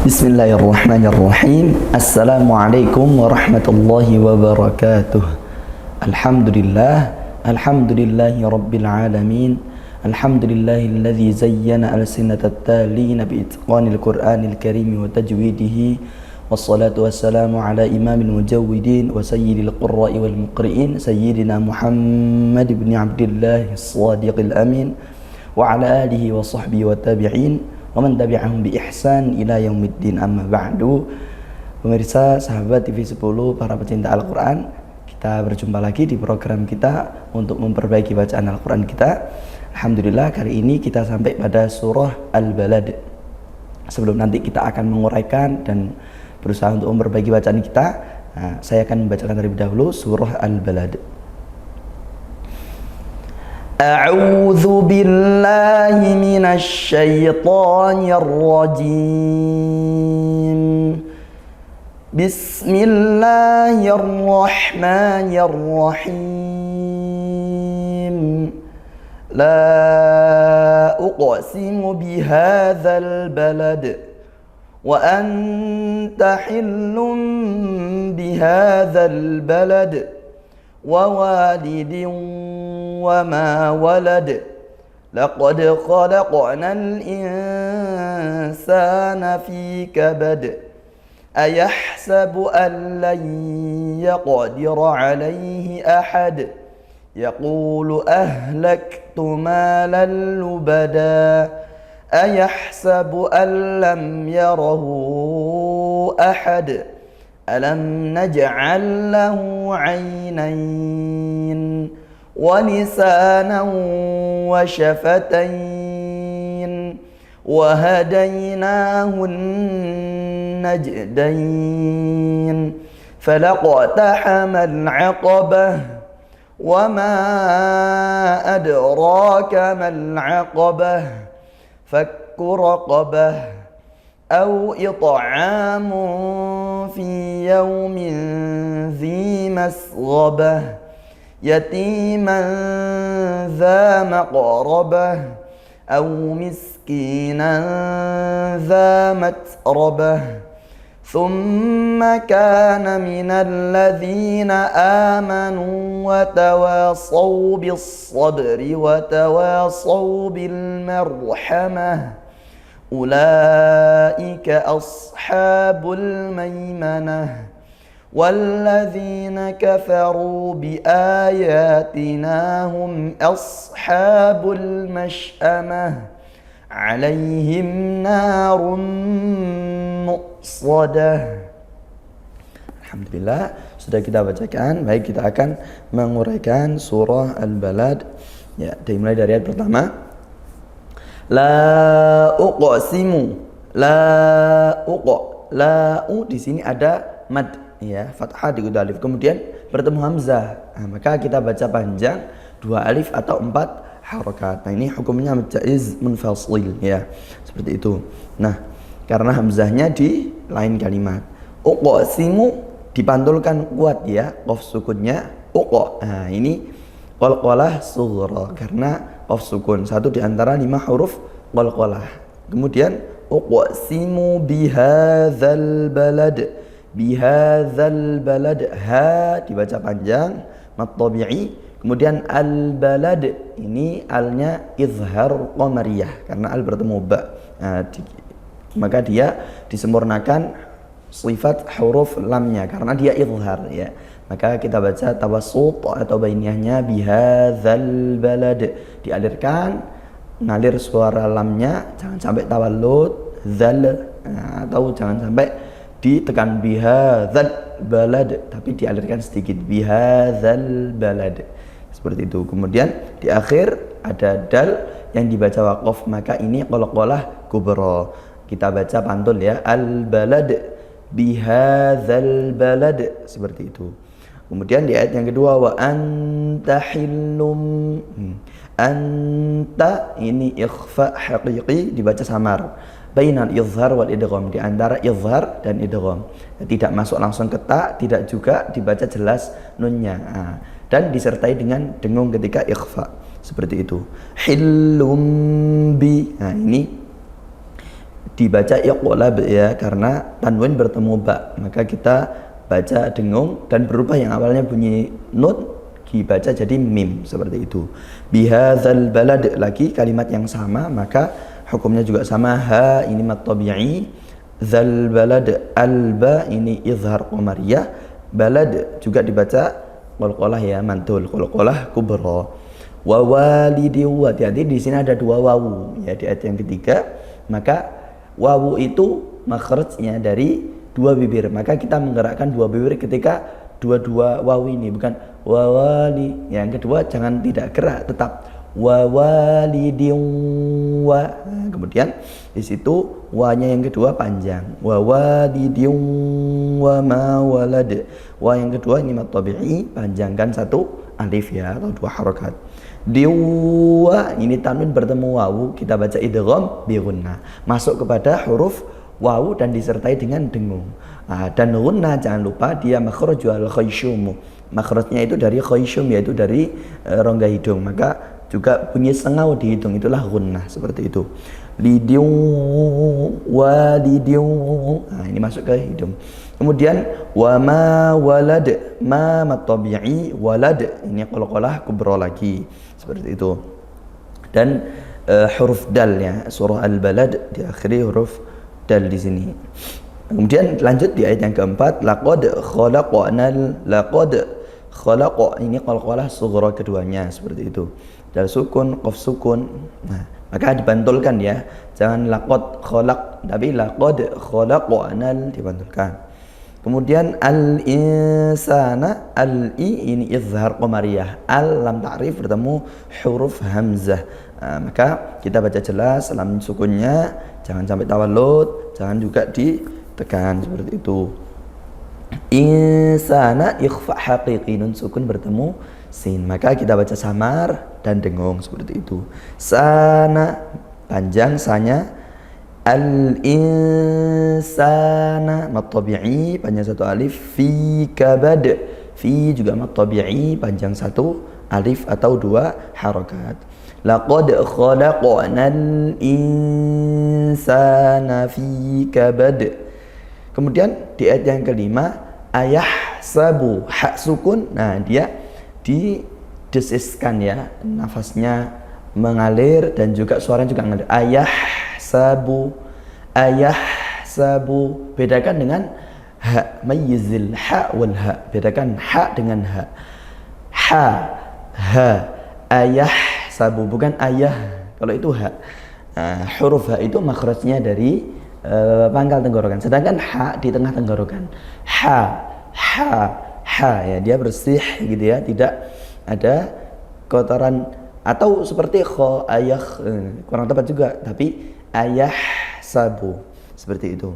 Bismillahirrahmanirrahim. Assalamualaikum warahmatullahi wabarakatuh. Alhamdulillahi rabbil alamin. Alhamdulillahilladzi zayyana alsinatat talina biitqanil Qur'anil karim wa tajwidihi. Wassalatu wassalamu ala imamil mujawwidin wa sayyidil qurra'i wal muqri'in sayyidina Muhammad ibn Abdullah as-sadiqil amin wa ala alihi wa sahbihi wa tabi'in wa man tabi'ahum bi ihsan ila yaumiddin, amma ba'du. Pemirsa sahabat TV 10, para pecinta Al-Quran, kita berjumpa lagi di program kita untuk memperbaiki bacaan Al-Quran kita. Alhamdulillah, kali ini kita sampai pada surah Al-Balad. Sebelum nanti kita akan menguraikan dan berusaha untuk memperbaiki bacaan kita, saya akan membacakan terlebih dahulu surah Al-Balad. A'udzu billahi minasy syaithanir rajim. Bismillahirrahmanirrahim. La uqsimu bihadzal balad wa anta hillun bihadzal balad wa walidin wa ma walad. Laqad khalaqnal insana fi kabad. Ayahsabu an lan yaqdira alayhi ahad. Yaqulu ahlaktu malan lubada. Ayahsabu an lam yarahu ahad. Alam naj'al lahu 'aynayn wa lisanan wa shafatayn wa hadaynahu najdayn falaqtahama al-'aqabah wa ma adraka mal-'aqabah fakku raqabah أو إطعام في يوم ذي مسغبة يتيما ذا مقربة أو مسكينا ذا متربة ثم كان من الذين آمنوا وتواصوا بالصبر وتواصوا بالمرحمة أولئك أصحاب الميمنة والذين كفروا بآياتنا هم أصحاب المشأمة عليهم نار مؤصدة. Alhamdulillah, sudah kita bacakan. Baik, kita akan menguraikan surah Al-Balad. Ya, dimulai dari ayat pertama. La uqsimu, la di sini ada mad, ya, fathah di alif, kemudian bertemu hamzah. Maka kita baca panjang 2 alif atau 4 harakat. Nah, ini hukumnya jaiz munfasil, ya, seperti itu. Nah, karena hamzahnya di lain kalimat. Uqsimu dipantulkan kuat, ya, qaf sukunnya uqa. Nah, ini qalqalah sughra karena qaf sukun, satu di antara 5 huruf qalqalah. Kemudian uqsimu bihadzal balad, bihadzal balad, ha dibaca panjang mad tabi'i. Kemudian al balad, ini alnya izhar qamariyah karena al bertemu ba. Maka dia disempurnakan sifat huruf lamnya karena dia izhar, ya. Maka kita baca tawassut atau bainiyahnya bihadzal balad, dialirkan, ngalir suara lamnya, jangan sampai tawallud zal, atau jangan sampai ditekan bihadzal balad, tapi dialirkan sedikit bihadzal balad, seperti itu. Kemudian di akhir ada dal yang dibaca waqaf, maka ini qalqalah kubra. Kita baca pantul, ya, al balad bihadzal balad, seperti itu. Kemudian di ayat yang kedua, wa anta hillum, anta ini ikhfa haqiqi, dibaca samar bainal izhar wal idgham, di antara izhar dan idgham, tidak masuk langsung ke ta, tidak juga dibaca jelas nunnya, dan disertai dengan dengung ketika ikhfa, seperti itu. Hillum bi, nah ini dibaca iqlab ya, karena tanwin bertemu ba, maka kita baca dengung dan berubah yang awalnya bunyi nun dibaca jadi mim, seperti itu. Bihadzal balad, lagi kalimat yang sama maka hukumnya juga sama. Ha ini mad tabi'i, zal balad, alba ini izhar qamariyah, balad juga dibaca qalqalah ya, mantul, qalqalah kubra. Wa walidi, hati-hati di sini ada dua wawu ya di ayat yang ketiga, maka wawu itu makhrajnya dari dua bibir, maka kita menggerakkan dua bibir ketika dua-dua wawu ini, bukan wawali. Yang kedua jangan tidak gerak, tetap wawalidin wa. Nah, kemudian di situ wanya yang kedua panjang, wawalidin wa ma walad. Wa yang kedua ini mad tabi'i, panjangkan satu alif ya, atau dua harakat. Diwa ini tanwin bertemu wawu, kita baca idgham bi gunnah, masuk kepada huruf wawu dan disertai dengan dengung. Dan gunnah jangan lupa dia makhrajul khayshum, makhrajnya itu dari khayshum, yaitu dari rongga hidung, maka juga bunyi sengau dihitung, itulah gunnah, seperti itu. Lidiu walidiu, nah ini masuk ke hidung. Kemudian wa ma walad, ma mat tabi'i, walad ini qalqalah kubra lagi, seperti itu. Dan huruf dal ya, surah al-balad diakhiri huruf dal di sini. Kemudian lanjut di ayat yang keempat, laqad khalaqnal, laqad khalaqa ini qalqalah sughra keduanya, seperti itu. Dal sukun, qaf sukun. Nah, maka dibantulkan ya, jangan laqad khalaq, tapi laqad khalaqnal dibantulkan. Kemudian al-insana, al-i ini izhar qamariyah, al lam ta'rif bertemu huruf hamzah. Nah, maka kita baca jelas lam sukunnya, jangan sampai tawallud, jangan juga ditekan, seperti itu. Insana ikhfa haqiqi, nun sukun bertemu sin, maka kita baca samar dan dengung, seperti itu. Sana panjang sanya, al-insana mad tabi'i panjang satu alif, fi kabad, fi juga mad tabi'i panjang satu alif atau dua harakat. Laqad khalaqnal insana fi kabad. Kemudian di ayat yang kelima, ayah sabu, hak sukun, nah dia didesiskan ya, nafasnya mengalir dan juga suara juga mengalir. Ayah sabu, ayah sabu, bedakan dengan ha, mayyizil ha wal ha, bedakan ha dengan ha. Ha, ha, ayah sabu, bukan ayah, kalau itu ha. Nah, huruf ha itu makhrajnya dari pangkal tenggorokan, sedangkan ha di tengah tenggorokan. Ha, ha, ha ya, dia bersih gitu ya, tidak ada kotoran, atau seperti kho, ayah, kurang tepat juga, tapi ayah sabu, seperti itu.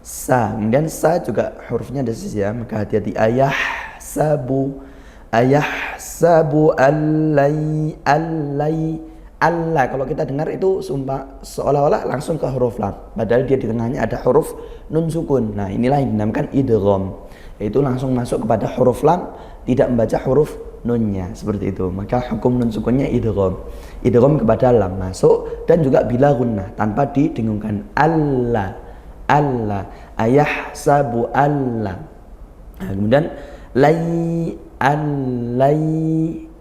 Sa, kemudian sa juga hurufnya desis ya, maka hati-hati. Ayah sabu, ayah sabu, allai, allai, Allah. Kalau kita dengar itu sumpah seolah-olah langsung ke huruf lam, padahal dia di tengahnya ada huruf nun sukun. Nah inilah yang dinamakan idgham, yaitu langsung masuk kepada huruf lam, tidak membaca huruf nunnya, seperti itu. Maka hukum nun sukunnya idgham, idgham kepada lam masuk, dan juga bila gunnah tanpa didengungkan. Allah, Allah, ayah sabu Allah. Nah, kemudian lai, allai,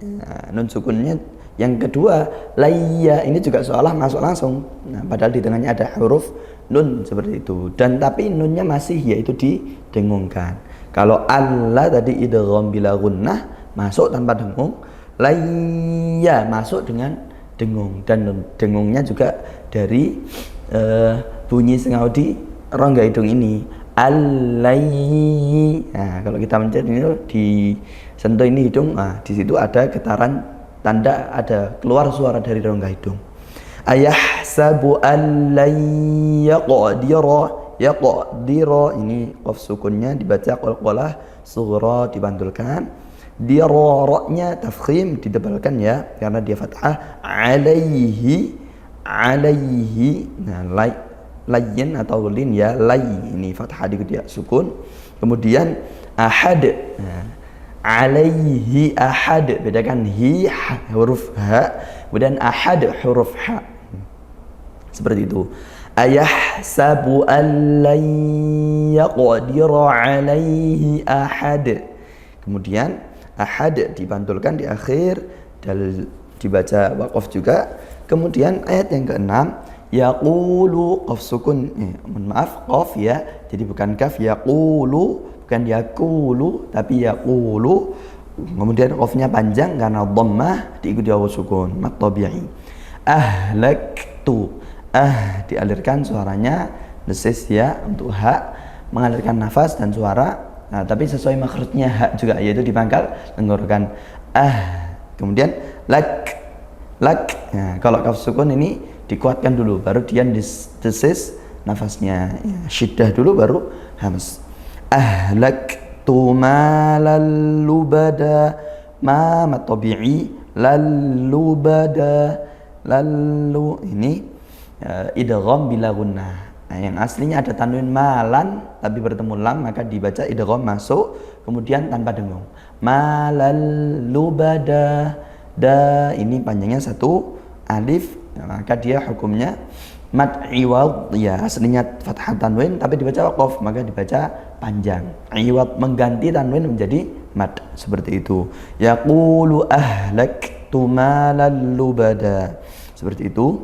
nah, nun sukunnya yang kedua layya, ini juga seolah masuk langsung, nah, padahal di tengahnya ada huruf nun, seperti itu. Dan tapi nunnya masih yaitu didengungkan. Kalau Allah tadi idgham bila gunnah masuk tanpa dengung, layya masuk dengan dengung, dan dengungnya juga dari bunyi sengau di rongga hidung ini, alai. Nah, kalau kita mencet ini disentuh ini hidung, nah di situ ada getaran, tanda ada keluar suara dari rongga hidung. Ayah sabu allai yaqdira, yaqdira ini qaf sukunnya dibaca qalqalah sughra dibantulkan, dira-nya tafkhim ditebalkan ya karena dia fathah. Alaihi, alaihi, nah layyin atau lin ya, lay ini fathah diikuti ya sukun. Kemudian ahad, nah, alaihi ahad, bedakan hi huruf ha, kemudian ahad huruf ha, seperti itu. Ayahsabu an lan yaqdira alaihi ahad. Kemudian ahad dipantulkan di akhir dan dibaca waqaf juga. Kemudian ayat yang ke-6 yaqulu qaf sukun, mohon maaf qaf ya, jadi bukan kaf, yaqulu bukan yaqulu tapi yaqulu. Kemudian qafnya panjang karena dhammah diikuti wawu sukun mat tabi'i. Ahlaktu, dialirkan suaranya desis ya untuk ha, mengalirkan nafas dan suara. Nah, tapi sesuai makhrajnya ha juga, yaitu di pangkal tenggorokan. Kemudian lak. Nah, kalau kaf sukun ini dikuatkan dulu, baru dia desis nafasnya. Ya, syiddah dulu baru hams. Ahlaktu malal lubada, ma mat tabi'i, lalubada, lalu ini idgham bila gunnah. Nah, yang aslinya ada tanwin malan tapi bertemu lam, maka dibaca idgham masuk kemudian tanpa dengung. Malalubada, da ini panjangnya satu alif, maka dia hukumnya mad iwad ya, aslinya fathah tanwin tapi dibaca waqaf, maka dibaca panjang. Iwad mengganti tanwin menjadi mad, seperti itu. Yaqulu ahlaktu malalubada, seperti itu.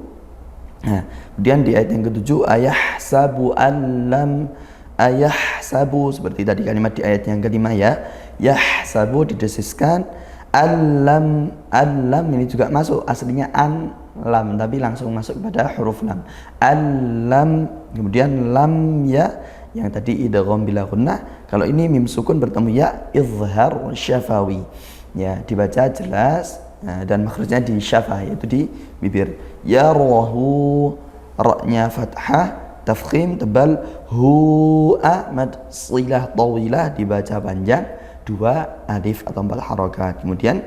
Nah, kemudian di ayat yang ke-7 ayahsabu allam, ayahsabu seperti tadi kalimat di ayat yang ke-5 ya. Yahsabu didesiskan, allam ini juga masuk, aslinya an lam tapi langsung masuk pada huruf lam. Allam, kemudian lam ya yang tadi idgham bila gunnah. Kalau ini mim sukun bertemu ya, izhar syafawi. Ya, dibaca jelas. Nah, dan makhrajnya di syafah, yaitu di bibir. Ya rohu, ra-nya fathah, tafkhim tebal, hu mad silah tawilah dibaca panjang, 2 alif atau 4 harakat. Kemudian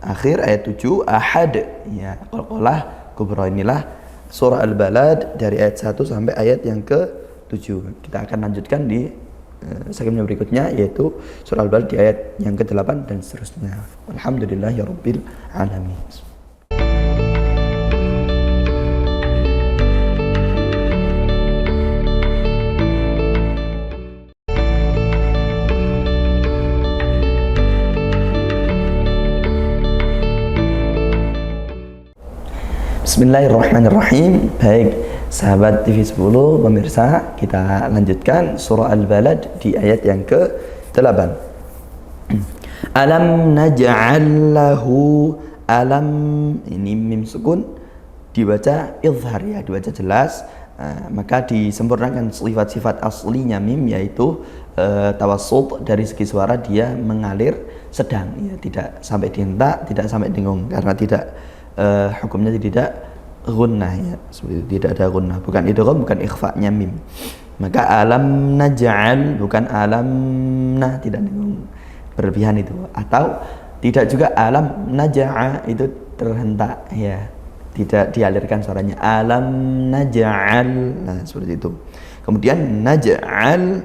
akhir ayat 7 ahad ya, qalqalah kubra. Inilah surah Al-Balad dari ayat 1 sampai ayat yang ke-7. Kita akan lanjutkan di segmen berikutnya, yaitu surah Al-Balad di ayat yang ke-8 dan seterusnya. Alhamdulillahirabbil alamin. Bismillahirrahmanirrahim. Baik, sahabat TV 10 pemirsa, kita lanjutkan surah Al-Balad di ayat yang ke-8. Alam naj'al lahu, alam ini mim sukun dibaca izhar ya, dibaca jelas. Maka disempurnakan sifat-sifat aslinya mim, yaitu tawassut, dari segi suara dia mengalir sedang ya, tidak sampai dihentak, tidak sampai dengung, karena tidak hukumnya tidak gunnah ya, seperti itu, tidak ada gunnah, bukan idgham, bukan ikhfa-nya mim. Maka alam naj'al bukan alamna, tidak dengung, berlebihan itu. Atau tidak juga alam naj'a, itu terhentak ya, tidak dialirkan suaranya. Alam naj'al, nah seperti itu. Kemudian naj'al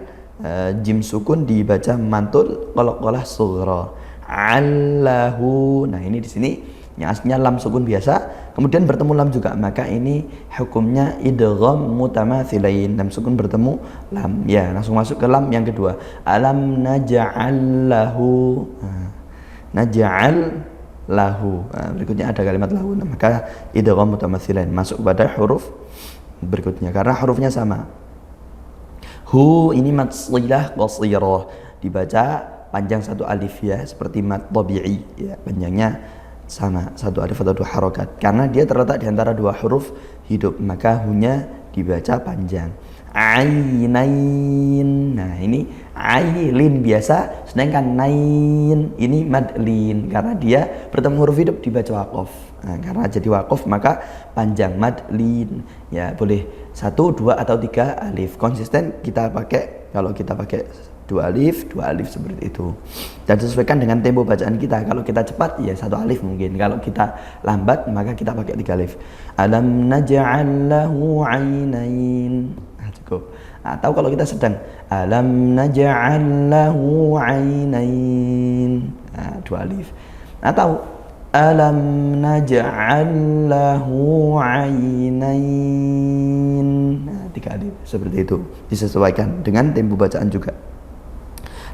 jim sukun dibaca mantul qalqalah sughra. Allahu, nah ini di sini yang aslinya lam sukun biasa, kemudian bertemu lam juga, maka ini hukumnya idgham mutamathilain, lam sukun bertemu lam ya, langsung masuk ke lam yang kedua. Alam naj'al lahu, naj'al lahu, berikutnya ada kalimat lahu, maka idgham mutamathilain masuk pada huruf berikutnya karena hurufnya sama. Hu ini mad silah qasirah, dibaca panjang 1 alif ya, seperti mad tabi'i ya, panjangnya sama 1 alif atau 2 harokat, karena dia terletak di antara 2 huruf hidup, maka hunya dibaca panjang. Ainain, nah ini ailin biasa, sedangkan nain ini madlin, karena dia bertemu huruf hidup dibaca waqaf. Nah, karena jadi waqaf maka panjang madlin ya, boleh 1, 2 atau 3 alif, konsisten kita pakai. Kalau kita pakai 2 alif seperti itu, dan sesuaikan dengan tempo bacaan kita. Kalau kita cepat ya 1 alif mungkin, kalau kita lambat maka kita pakai 3 alif. Alam naj'al lahu 'ainain, nah, cukup. Atau kalau kita sedang alam naj'al lahu 'ainain, nah, 2 alif. Atau alam naj'al lahu 'ainain. Nah, 3 alif seperti itu, disesuaikan dengan tempo bacaan juga.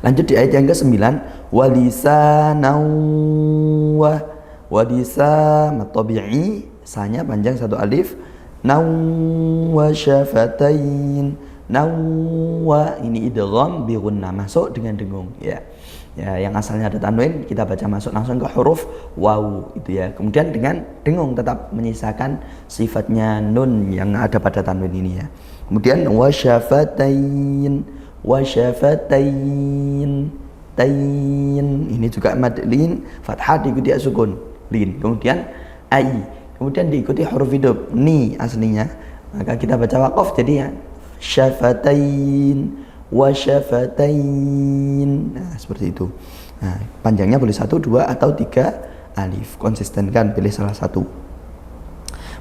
Lanjut di ayat yang ke-9, walisanan walisa matabi'i, sanya panjang 1 alif, naw wa syafatain, naw wa ini idgham bi gunnah, masuk dengan dengung ya. Ya, yang asalnya ada tanwin kita baca masuk langsung ke huruf waw itu ya. Kemudian dengan dengung tetap menyisakan sifatnya nun yang ada pada tanwin ini ya. Kemudian wa syafatain, tain, ini juga mad lin fathah diikuti sukun lin, kemudian ai, kemudian diikuti huruf hidup ni aslinya, maka kita baca waqaf jadi ya syafatain wa syafatain. Nah, seperti itu. Nah, panjangnya boleh 1, 2 atau 3 alif, konsistenkan, pilih salah satu.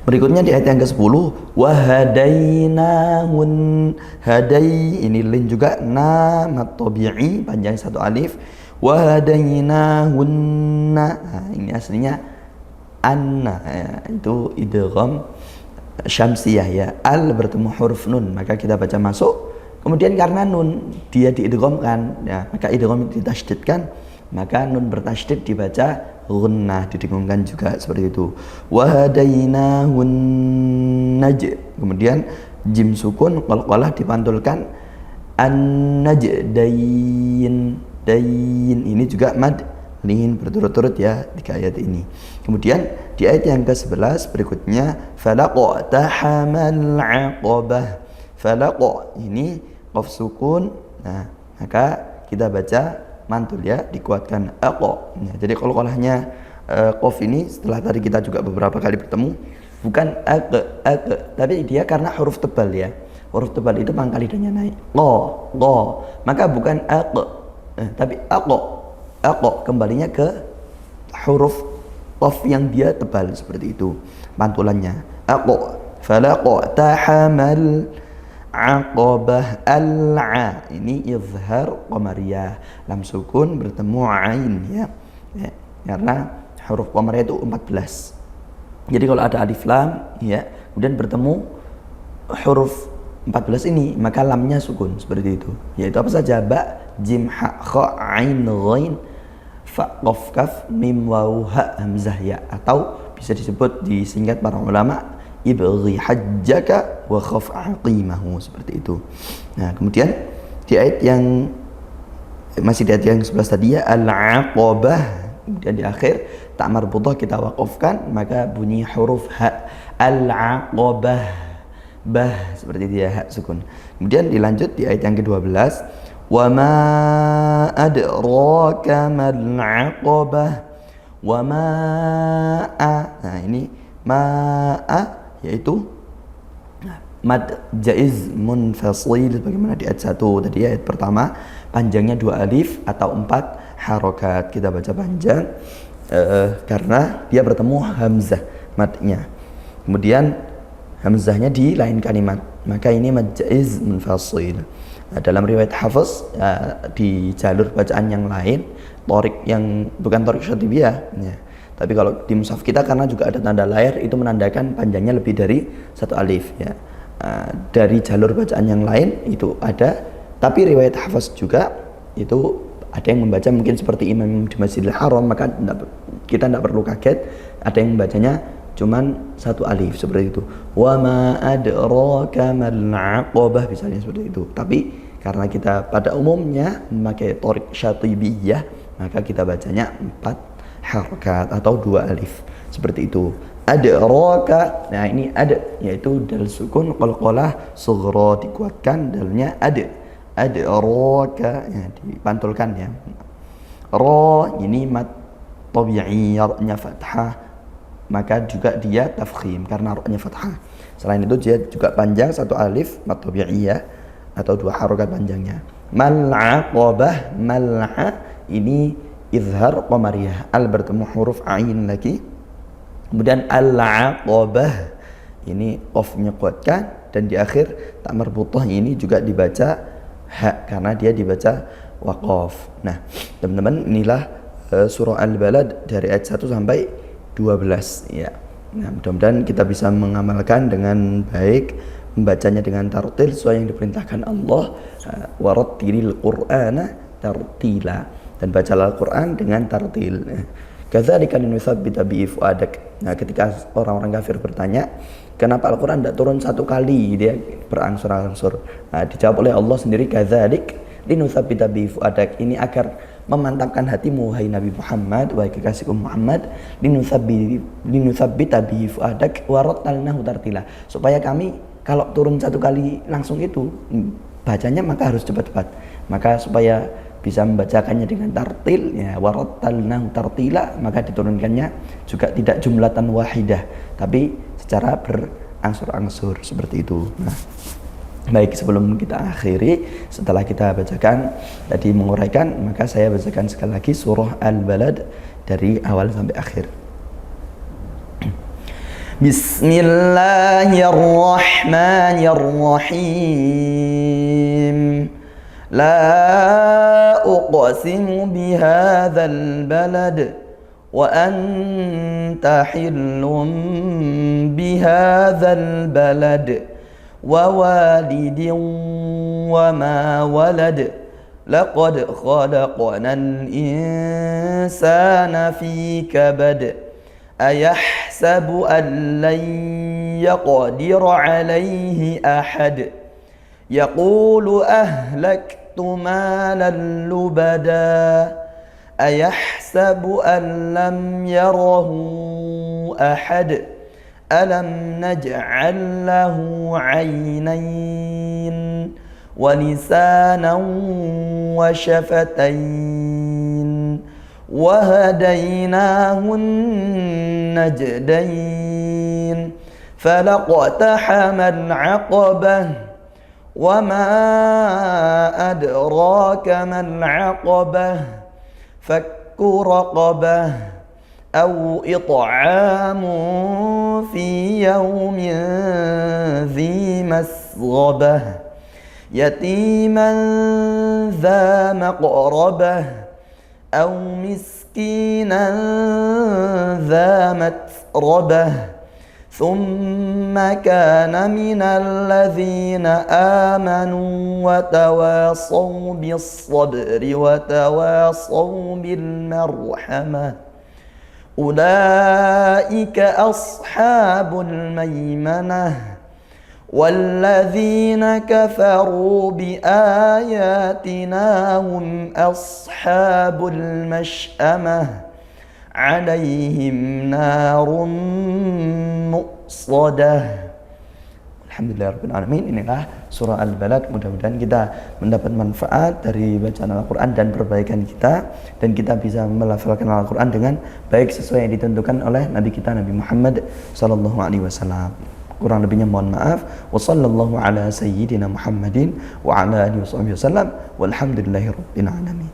Berikutnya di ayat yang ke-10, wahadainahun, hadai ini lin juga, na mad tabi'i panjang 1 alif, wahadainahunna, nah, ini aslinya anna ya, itu idgham syamsiyah ya, al bertemu huruf nun maka kita baca masuk, kemudian karena nun dia diidghamkan ya, maka idgham ditasydidkan, maka nun bertasydid dibaca gunnah, didengungkan juga seperti itu. Wahadainahun naj, kemudian jim sukun qalqalah dipantulkan an-najdain, dain ini juga mad lin berturut-turut ya 3 ayat ini. Kemudian di ayat yang ke-11 berikutnya falaqtahamal aqabah, falaq ini qaf sukun, nah maka kita baca mantul ya, dikuatkan aqo. Ya, jadi qalqalahnya qaf ini setelah tadi kita juga beberapa kali bertemu bukan aq, tapi dia karena huruf tebal ya. Huruf tebal itu pangkal lidahnya naik. Lo, maka bukan aq, tapi aqo. Aqo kembalinya ke huruf qaf yang dia tebal seperti itu pantulannya. Aqo, falaqtahamal aqabah, al-a ini izhar qamariyah, lam sukun bertemu ain ya, karena huruf qamariyah itu 14. Jadi kalau ada alif lam ya kemudian bertemu huruf 14 ini maka lamnya sukun seperti itu, yaitu apa saja, ba, jim, ha, kha, ain, ghain, fa, qaf, kaf, mim, waw, ha, hamzah ya, atau bisa disebut disingkat para ulama ibghi hajjaka wa khaf aqimahu, seperti itu. Nah, kemudian di ayat yang masih di ayat yang 11 tadi ya, al-aqabah, kemudian di akhir tak marbutah kita waqafkan maka bunyi huruf ha, al-aqabah, bah seperti itu ya, ha sukun. Kemudian dilanjut di ayat yang ke-12, wa ma adraka mal aqabah, wa ma a, nah ini ma'a yaitu mad jaiz munfasil bagaimana di ayat 1 tadi, ayat pertama panjangnya 2 alif atau 4 harokat, kita baca panjang karena dia bertemu hamzah madnya, kemudian hamzahnya di lain kalimat, maka ini mad jaiz munfasil. Dalam riwayat Hafiz di jalur bacaan yang lain, torik yang bukan torik syatibiyah ya, tapi kalau di mushaf kita karena juga ada tanda layar itu menandakan panjangnya lebih dari 1 alif ya. Dari jalur bacaan yang lain itu ada, tapi riwayat Hafiz juga itu ada yang membaca mungkin seperti imam di Masjidil Haram, maka kita tidak perlu kaget, ada yang membacanya cuman 1 alif seperti itu. Wa ma adraka mal aqabah misalnya seperti itu. Tapi karena kita pada umumnya memakai torik syatibiyah, maka kita bacanya 4 harokat atau 2 alif seperti itu. Adraka, nah ini ada yaitu dal sukun qalqalah sughra dikuatkan, dalnya adraka ya, dipantulkan ya. Ra ini mad tabi'i, ra-nya fathah, maka juga dia tafkhim karena ra-nya fathah. Selain itu dia juga panjang 1 alif mad tabi'i ya, atau 2 harokat panjangnya. Mal aqabah, mal'a ini izhar qamariyah, al bertemu huruf ain lagi, kemudian al-aqabah ini qafnya kuatkan, dan di akhir tak marbutah ini juga dibaca ha karena dia dibaca waqaf. Nah teman-teman, inilah surah Al-Balad dari ayat 1 sampai 12 ya. Nah, mudah-mudahan kita bisa mengamalkan dengan baik, membacanya dengan tartil sesuai yang diperintahkan Allah, warattilil qur'ana tartila, dan bacalah Al-Qur'an dengan tartil. Kadzalika linutsabbita bihi fuadak. Nah, ketika orang-orang kafir bertanya, kenapa Al-Qur'an tidak turun satu kali, dia berangsur-angsur. Nah, dijawab oleh Allah sendiri, kadzalik linutsabbita bihi fuadak. Ini agar memantapkan hatimu wahai Nabi Muhammad, wahai kekasihku Muhammad, linutsabbita bihi fuadak warattalnahu tartila, supaya kami kalau turun satu kali langsung itu bacanya maka harus cepat-cepat, maka supaya bisa membacakannya dengan tartil ya, warattalnahu tartila, maka diturunkannya juga tidak jumlatan wahidah tapi secara berangsur-angsur seperti itu. Nah, baik, sebelum kita akhiri, setelah kita bacakan tadi menguraikan, maka saya bacakan sekali lagi surah Al-Balad dari awal sampai akhir. Bismillahirrahmanirrahim. La uqsimu bihadzal balad wa anta hillum bihadzal balad ووالد وما ولد لقد خلقنا الإنسان في كبد أيحسب أن لن يقدر عليه أحد يقول أهلكت مالا لبدا أيحسب أن لم يره أحد ألم نجعل له عينين ولسانا وشفتين وهديناه النجدين فلاقتحم العقبة وما أدراك ما العقبة فك رقبة أو إطعام في يوم ذي مسغبة يتيما ذا مقربة أو مسكينا ذا متربة ثم كان من الذين آمنوا وتواصوا بالصبر وتواصوا بالمرحمة أولئك أصحاب الميمنة والذين كفروا بآياتنا هم أصحاب المشأمة عليهم نار مؤصدة. Alhamdulillahirrahmanirrahim. Inilah surah Al-Balad. Mudah-mudahan kita mendapat manfaat dari bacaan Al-Quran dan perbaikan kita, dan kita bisa melafalkan Al-Quran dengan baik sesuai yang ditentukan oleh Nabi kita Nabi Muhammad SAW. Kurang lebihnya mohon maaf. Wa sallallahu ala sayyidina Muhammadin wa ala alihi wasallam. Walhamdulillahirabbil alamin.